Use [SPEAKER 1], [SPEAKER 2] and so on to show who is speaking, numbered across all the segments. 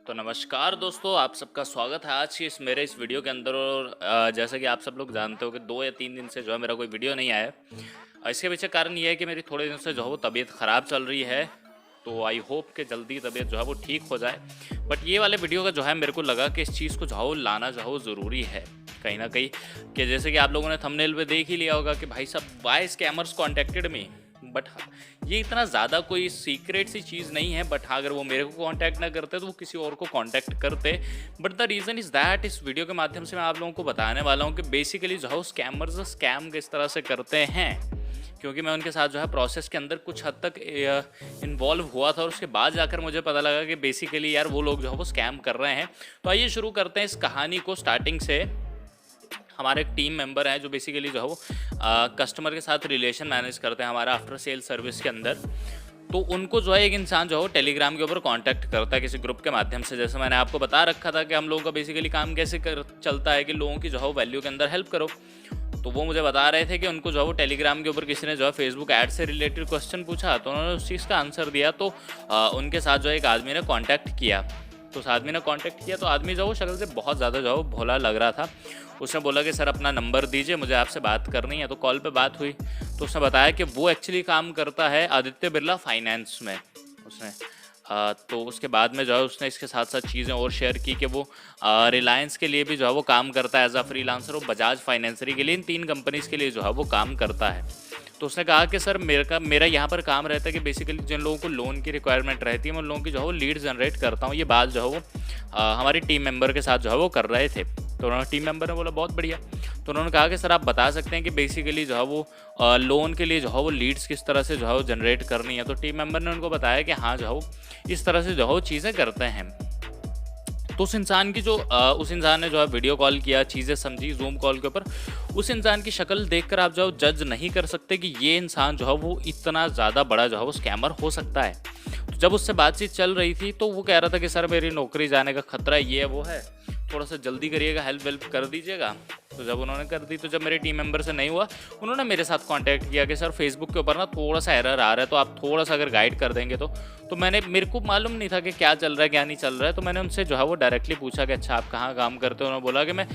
[SPEAKER 1] तो नमस्कार दोस्तों, आप सबका स्वागत है आज की मेरे इस वीडियो के अंदर। और जैसा कि आप सब लोग जानते हो कि 2 या 3 दिन से जो है मेरा कोई वीडियो नहीं आया है। इसके पीछे कारण ये है कि मेरी थोड़े दिन से जो है वो तबीयत ख़राब चल रही है। तो आई होप कि जल्दी तबीयत जो है वो ठीक हो जाए। बट ये वाले वीडियो का जो है मेरे को लगा कि इस चीज़ को जो है वो लाना जो है वो ज़रूरी है कहीं ना कहीं। कि जैसे कि आप लोगों ने थंबनेल पे देख ही लिया होगा कि भाई साहब why scammers contacted me. But हाँ, ये इतना ज़्यादा कोई सीक्रेट सी चीज़ नहीं है। बट हाँ, अगर वो मेरे को कांटेक्ट ना करते तो वो किसी और को कांटेक्ट करते। But the reason is that इस वीडियो के माध्यम से मैं आप लोगों को बताने वाला हूँ कि बेसिकली जो है स्कैमर्स स्कैम किस तरह से करते हैं। क्योंकि मैं उनके साथ जो है प्रोसेस के अंदर कुछ हद तक इन्वॉल्व हुआ था और उसके बाद जाकर मुझे पता लगा कि बेसिकली यार वो लोग जो है वो स्कैम कर रहे हैं। तो आइए शुरू करते हैं इस कहानी को स्टार्टिंग से। हमारे एक टीम मेंबर हैं जो बेसिकली जो है वो कस्टमर के साथ रिलेशन मैनेज करते हैं हमारा आफ्टर सेल सर्विस के अंदर। तो उनको जो है एक इंसान जो है वो टेलीग्राम के ऊपर कांटेक्ट करता है किसी ग्रुप के माध्यम से। जैसे मैंने आपको बता रखा था कि हम लोगों का बेसिकली काम कैसे चलता है कि लोगों की जो है वो वैल्यू के अंदर हेल्प करो। तो वो मुझे बता रहे थे कि उनको जो है वो टेलीग्राम के ऊपर किसी ने जो है फेसबुक ऐड से रिलेटेड क्वेश्चन पूछा तो उन्होंने उस चीज़ का आंसर दिया। तो उनके साथ जो है एक आदमी ने कॉन्टैक्ट किया। तो उस आदमी ने कांटेक्ट किया तो आदमी जो वो शक्ल से बहुत ज़्यादा जो है भोला लग रहा था। उसने बोला कि सर अपना नंबर दीजिए, मुझे आपसे बात करनी है। तो कॉल पे बात हुई तो उसने बताया कि वो एक्चुअली काम करता है आदित्य बिरला फाइनेंस में। उसने तो उसके बाद में जो है उसने इसके साथ साथ चीज़ें और शेयर की कि वो रिलायंस के लिए भी जो है वो काम करता है एज अ फ्रीलांसर और बजाज फाइनेंसरी के लिए, इन 3 कंपनीज़ के लिए जो है वो काम करता है। तो उसने कहा कि सर मेरा यहाँ पर काम रहता है कि बेसिकली जिन लोगों को लोन की रिक्वायरमेंट रहती है मैं उन लोगों की जो है वो लीड जनरेट करता हूँ। ये बात जो है वो हमारी टीम मेंबर के साथ जो है वो कर रहे थे। तो उन्होंने टीम मेंबर ने बोला बहुत बढ़िया। तो उन्होंने कहा कि सर आप बता सकते हैं कि बेसिकली जो है वो लोन के लिए जो है वो लीड्स किस तरह से जो है वो जनरेट करनी है। तो टीम मेंबर ने उनको बताया कि हाँ जो है वो इस तरह से जो है वो चीज़ें करते हैं। तो उस इंसान ने जो है वीडियो कॉल किया, चीज़ें समझी जूम कॉल के ऊपर। उस इंसान की शक्ल देखकर आप जो जज नहीं कर सकते कि ये इंसान जो है वो इतना ज़्यादा बड़ा जो है वो स्कैमर हो सकता है। तो जब उससे बातचीत चल रही थी तो वो कह रहा था कि सर मेरी नौकरी जाने का खतरा ये है वो है, थोड़ा सा जल्दी करिएगा, हेल्प वेल्प कर दीजिएगा। तो जब उन्होंने कर दी तो जब मेरे टीम मेंबर से नहीं हुआ उन्होंने मेरे साथ कांटेक्ट किया कि सर फेसबुक के ऊपर ना थोड़ा सा एरर आ रहा है, तो आप थोड़ा सा अगर गाइड कर देंगे तो मेरे को मालूम नहीं था कि क्या चल रहा है क्या नहीं चल रहा है। तो मैंने उनसे जो है वो डायरेक्टली पूछा कि अच्छा आप कहाँ काम करते हो। उन्होंने बोला कि मैं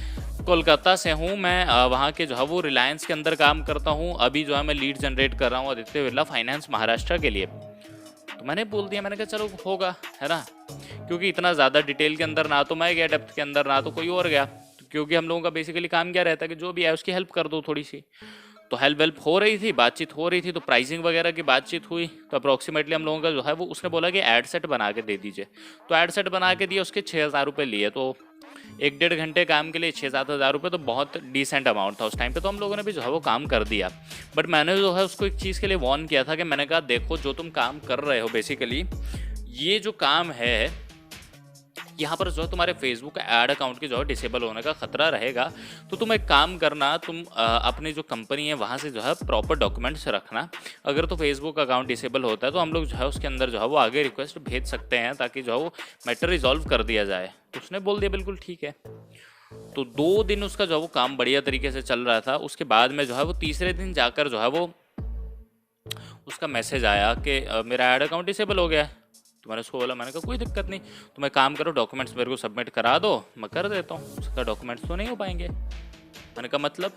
[SPEAKER 1] कोलकाता से हूँ, मैं वहाँ के जो है वो रिलायंस के अंदर काम करता हूँ। अभी जो है मैं लीड जनरेट कर रहा हूँ आदित्य बिरला फाइनेंस महाराष्ट्र के लिए। तो मैंने बोल दिया, मैंने कहा चलो होगा, है ना। क्योंकि इतना ज़्यादा डिटेल के अंदर ना तो मैं गया डेप्थ के अंदर ना तो कोई और गया। तो क्योंकि हम लोगों का बेसिकली काम क्या रहता है कि जो भी है उसकी हेल्प कर दो थोड़ी सी। तो हेल्प वेल्प हो रही थी, बातचीत हो रही थी, तो प्राइसिंग वगैरह की बातचीत हुई। तो अप्रोक्सीमेटली हम लोगों का जो है वो उसने बोला कि एड सेट बना के दे दीजिए। तो एड सेट बना के दिया, उसके 6,000 रुपये लिए। तो 1-1.5 घंटे काम के लिए 6-7 हज़ार रुपये तो बहुत डिसेंट अमाउंट था उस टाइम पे। तो हम लोगों ने भी जो है वो काम कर दिया। बट मैंने जो है उसको एक चीज़ के लिए वार्न किया था कि मैंने कहा देखो जो तुम काम कर रहे हो बेसिकली ये जो काम है यहाँ पर जो है तुम्हारे फेसबुक ऐड अकाउंट की जो है डिसेबल होने का खतरा रहेगा। तो तुम एक काम करना, तुम अपनी जो कंपनी है वहाँ से जो है प्रॉपर डॉक्यूमेंट्स रखना। अगर तो फेसबुक अकाउंट डिसेबल होता है तो हम लोग जो है उसके अंदर जो है वो आगे रिक्वेस्ट भेज सकते हैं ताकि जो है वो मैटर रिजॉल्व कर दिया जाए। तो उसने बोल दिया बिल्कुल ठीक है। तो 2 दिन उसका जो है वो काम बढ़िया तरीके से चल रहा था। उसके बाद में जो है वो तीसरे दिन जाकर जो है वो उसका मैसेज आया कि मेरा ऐड अकाउंट डिसेबल हो गया है। तो मैंने उसको बोला, मैंने कहा कोई दिक्कत नहीं, तो मैं काम करो डॉक्यूमेंट्स मेरे को सबमिट करा दो, मैं कर देता हूँ। उसका डॉक्यूमेंट्स तो नहीं हो पाएंगे। मैंने कहा मतलब?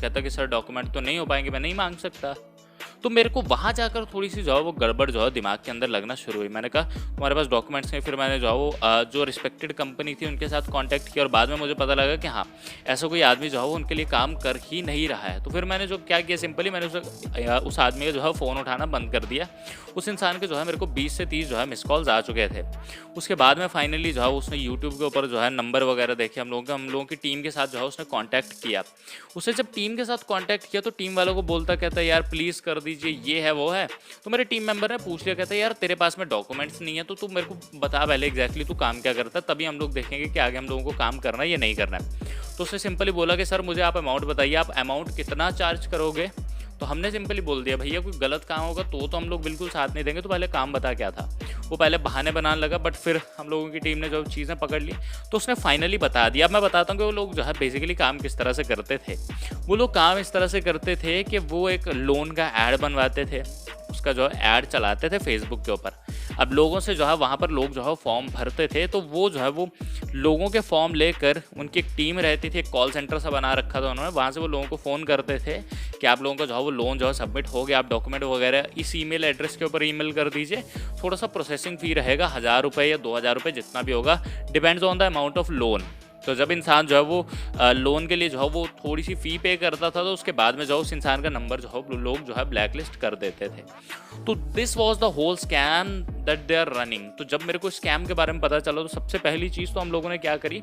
[SPEAKER 1] कहता कि सर डॉक्यूमेंट तो नहीं हो पाएंगे, मैं नहीं मांग सकता। तो मेरे को वहाँ जाकर थोड़ी सी जो है वो गड़बड़ जो है दिमाग के अंदर लगना शुरू हुई। मैंने कहा तुम्हारे पास डॉक्यूमेंट्स नहीं। फिर मैंने जो है वो जो रिस्पेक्टेड कंपनी थी उनके साथ कांटेक्ट किया और बाद में मुझे पता लगा कि हाँ ऐसा कोई आदमी जो है वो उनके लिए काम कर ही नहीं रहा है। तो फिर मैंने जो क्या किया, सिंपली मैंने उस आदमी का जो है फ़ोन उठाना बंद कर दिया। उस इंसान के जो है मेरे को 20 से 30 जो है मिस कॉल्स आ चुके थे। उसके बाद में फाइनली जो है उसने यूट्यूब के ऊपर जो है नंबर वगैरह देखे हम लोगों की टीम के साथ जो है उसने कॉन्टैक्ट किया। उसने जब टीम के साथ कॉन्टैक्ट किया तो टीम वालों को बोलता कहता है यार प्लीज़ कर दीजिए, ये है वो है। तो मेरे टीम मेंबर ने पूछ लिया, कहता है यार तेरे पास में डॉक्यूमेंट्स नहीं है तो तू मेरे को बता पहले एग्जैक्टली तू काम क्या करता है, तभी हम लोग देखेंगे कि आगे हम लोगों को काम करना है या नहीं करना है। तो उसने सिंपली बोला कि सर मुझे आप अमाउंट बताइए, आप अमाउंट कितना चार्ज करोगे। तो हमने सिंपली बोल दिया भैया कोई गलत काम होगा तो हम लोग बिल्कुल साथ नहीं देंगे, तो पहले काम बता क्या था। वो पहले बहाने बनाने लगा बट फिर हम लोगों की टीम ने जो चीज़ें पकड़ ली तो उसने फाइनली बता दिया। अब मैं बताता हूँ कि वो लोग जो है बेसिकली काम किस तरह से करते थे। वो लोग काम इस तरह से करते थे कि वो एक लोन का ऐड बनवाते थे, उसका जो है ऐड चलाते थे फेसबुक के ऊपर। अब लोगों से जो है वहाँ पर लोग जो है फॉर्म भरते थे, तो वो जो है वो लोगों के फॉर्म लेकर उनकी एक टीम रहती थी, एक कॉल सेंटर सा बना रखा था उन्होंने, वहाँ से वो लोगों को फ़ोन करते थे कि आप लोगों का जो है वो लोन जो है सबमिट हो गया, आप डॉक्यूमेंट वगैरह इस ईमेल एड्रेस के ऊपर ईमेल कर दीजिए, थोड़ा सा प्रोसेसिंग फ़ी रहेगा 1000 रुपये या 2000 रुपये जितना भी होगा, depends on the amount of loan. तो जब इंसान जो है वो लोन के लिए जो है वो थोड़ी सी फ़ी पे करता था, तो उसके बाद में जो उस इंसान का नंबर जो है लोग जो है ब्लैक लिस्ट कर देते थे। तो this was the whole scam that they are running. तो जब मेरे को स्कैम के बारे में पता चला, तो सबसे पहली चीज़ तो हम लोगों ने क्या करी,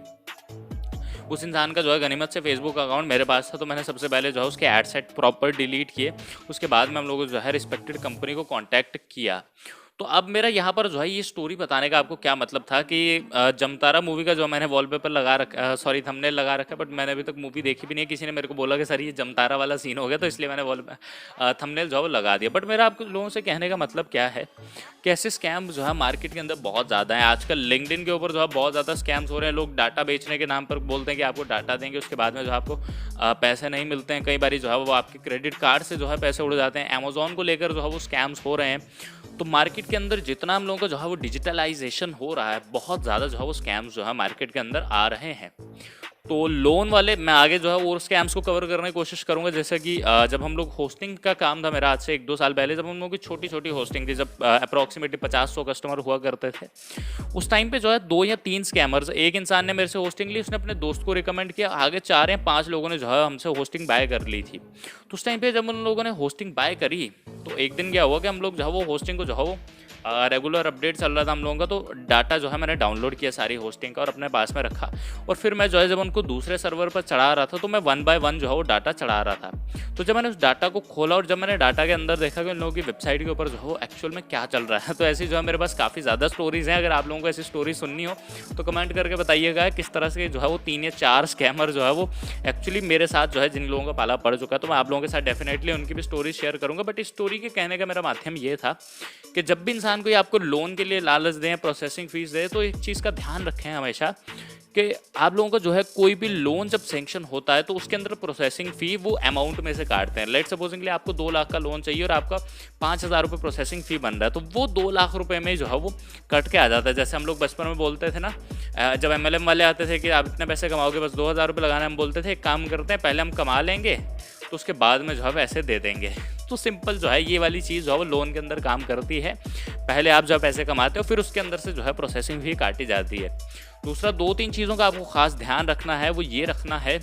[SPEAKER 1] उस इंसान का जो है गनीमत से फेसबुक अकाउंट मेरे पास था, तो मैंने सबसे पहले जो है उसके एड सेट प्रॉपर डिलीट किए। उसके बाद में हम लोगों जो है रिस्पेक्टेड कंपनी को कांटेक्ट किया। तो अब मेरा यहाँ पर जो है ये स्टोरी बताने का आपको क्या मतलब था कि जमतारा मूवी का जो मैंने वॉलपेपर लगा रखा, सॉरी थंबनेल लगा रखा है, बट मैंने अभी तक मूवी देखी भी नहीं है। किसी ने मेरे को बोला कि सर ये जमतारा वाला सीन हो गया, तो इसलिए मैंने थंबनेल जो है वो लगा दिया। बट मेरा आप लोगों से कहने का मतलब क्या है कि ऐसे स्कैम जो है मार्केट के अंदर बहुत ज़्यादा है। आजकल लिंक्डइन के ऊपर जो है बहुत ज़्यादा स्कैम्स हो रहे हैं। लोग डाटा बेचने के नाम पर बोलते हैं कि आपको डाटा देंगे, उसके बाद में जो आपको पैसे नहीं मिलते हैं। कई बार जो है वो आपके क्रेडिट कार्ड से जो है पैसे उड़ जाते हैं। अमेजोन को लेकर जो है वो स्कैम्स हो रहे हैं। तो मार्केट के अंदर जितना हम लोगों का जो है वो डिजिटलाइजेशन हो रहा है, बहुत ज़्यादा जो है वो स्कैम्स जो है मार्केट के अंदर आ रहे हैं। तो लोन वाले मैं आगे जो है वो स्कैम्स को कवर करने की कोशिश करूंगा। जैसे कि जब हम लोग होस्टिंग का काम था मेरा, आज से 1-2 साल पहले, जब हम लोगों की छोटी छोटी होस्टिंग थी, जब अप्रॉक्सीमेटली 50-100 कस्टमर हुआ करते थे, उस टाइम पे जो है 2 या 3 स्कैमर्स, एक इंसान ने मेरे से होस्टिंग ली, उसने अपने दोस्त को रिकमेंड किया, आगे 4 या 5 लोगों ने जो है हमसे होस्टिंग बाय कर ली थी। तो उस टाइम पे जब उन लोगों ने होस्टिंग बाय करी, तो एक दिन क्या हुआ कि हम लोग जो है वो होस्टिंग को जो है वो रेगुलर अपडेट चल रहा था हम लोगों का, तो डाटा जो है मैंने डाउनलोड किया सारी होस्टिंग का और अपने पास में रखा। और फिर मैं जो है जब उनको दूसरे सर्वर पर चढ़ा रहा था, तो मैं 1 बाय 1 जो है वो डाटा चढ़ा रहा था। तो जब मैंने उस डाटा को खोला और जब मैंने डाटा के अंदर देखा कि उन लोगों की वेबसाइट के ऊपर जो है वो एक्चुअल में क्या चल रहा है, तो ऐसी जो है मेरे पास काफ़ी ज़्यादा स्टोरीज़ हैं। अगर आप लोगों को ऐसी स्टोरी सुननी हो तो कमेंट करके बताइएगा किस तरह से जो है वो 3 या 4 स्कैमर जो है वो एक्चुअली मेरे साथ जो है, जिन लोगों का पाला पड़ चुका है, तो मैं आप लोगों के साथ डेफिनेटली उनकी भी स्टोरी शेयर करूँगा। बट इस स्टोरी के कहने का मेरा माध्यम ये था कि जब भी इंसान कोई आपको लोन के लिए लालच दें, प्रोसेसिंग फीस दें, तो एक चीज़ का ध्यान रखें हमेशा कि आप लोगों का जो है कोई भी लोन जब सेंक्शन होता है, तो उसके अंदर प्रोसेसिंग फ़ी वो अमाउंट में से काटते हैं। लेट सपोजिंगली आपको 2 लाख का लोन चाहिए और आपका 5000 रुपये प्रोसेसिंग फ़ी बन रहा है, तो वो 2 लाख रुपए में जो है वो कट के आ जाता है। जैसे हम लोग बचपन में बोलते थे ना, जब MLM वाले आते थे कि आप इतने पैसे कमाओगे, बस 2000 रुपये लगाना, हम बोलते थे एक काम करते हैं, पहले हम कमा लेंगे तो उसके बाद में जो है पैसे दे देंगे। तो सिंपल जो है ये वाली चीज़ जो है वो लोन के अंदर काम करती है। पहले आप जब पैसे कमाते हो, फिर उसके अंदर से जो है प्रोसेसिंग फी काटी जाती है। दूसरा 2-3 चीज़ों का आपको खास ध्यान रखना है, वो ये रखना है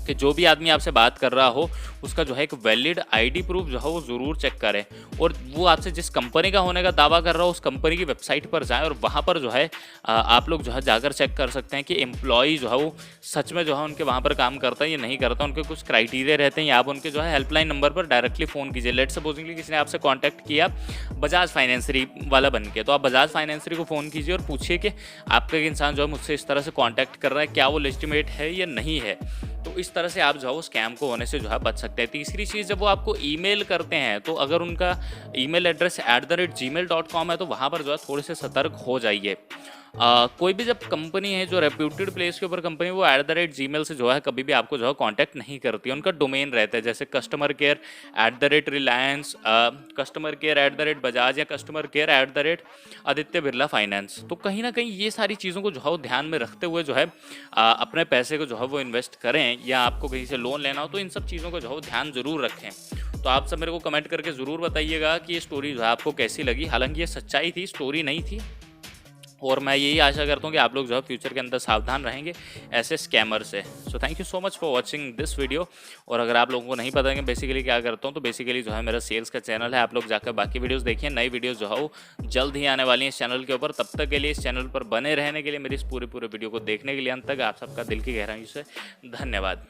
[SPEAKER 1] कि जो भी आदमी आपसे बात कर रहा हो, उसका जो है एक वैलिड आईडी प्रूफ जो है वो ज़रूर चेक करें। और वो आपसे जिस कंपनी का होने का दावा कर रहा हो, उस कंपनी की वेबसाइट पर जाएं और वहाँ पर जो है आप लोग जो है जाकर चेक कर सकते हैं कि एम्प्लॉई जो है वो सच में जो है उनके वहाँ पर काम करता है या नहीं करता। उनके कुछ क्राइटेरिया रहते हैं, या आप उनके जो है हेल्पलाइन नंबर पर डायरेक्टली फ़ोन कीजिए। लेट सपोजिंगली किसी ने आपसे कॉन्टैक्ट किया बजाज फाइनेंसरी वाला बन के, तो आप बजाज फाइनेंसरी को फ़ोन कीजिए और पूछिए कि आपका एक इंसान जो है मुझसे इस तरह से कॉन्टैक्ट कर रहा है, क्या वो लेजिटिमेट है या नहीं है। तो इस तरह से आप जो है वो स्कैम को होने से जो है बच सकते हैं। तीसरी चीज़, जब वो आपको ईमेल करते हैं, तो अगर उनका ईमेल एड्रेस @gmail.com है, तो वहाँ पर जो है थोड़े से सतर्क हो जाइए। कोई भी जब कंपनी है जो रेप्यूटेड प्लेस के ऊपर कंपनी, वो @gmail से जो है कभी भी आपको जो है कांटेक्ट नहीं करती है। उनका डोमेन रहता है, जैसे customer care @reliance, customer care @Bajaj या customer care @Aditya Birla finance. तो कहीं ना कहीं ये सारी चीज़ों को जो है वो ध्यान में रखते हुए जो है अपने पैसे को जो है वो इन्वेस्ट करें, या आपको कहीं से लोन लेना हो तो इन सब चीज़ों को जो है वो ध्यान ज़रूर रखें। तो आप सब मेरे को कमेंट करके ज़रूर बताइएगा कि ये स्टोरी जो है आपको कैसी लगी। हालांकि ये सच्चाई थी, स्टोरी नहीं थी, और मैं यही आशा करता हूँ कि आप लोग जो है फ्यूचर के अंदर सावधान रहेंगे ऐसे स्कैमर से। So thank you so much for watching this video. और अगर आप लोगों को नहीं पता है कि बेसिकली क्या करता हूँ, तो बेसिकली जो है मेरा सेल्स का चैनल है, आप लोग जाकर बाकी वीडियोस देखिए। नई वीडियोस जो है वो जल्द ही आने वाली हैं इस चैनल के ऊपर। तब तक के लिए इस चैनल पर बने रहने के लिए, मेरी इस पूरे वीडियो को देखने के लिए अंत तक आप सबका दिल की गहराई से धन्यवाद।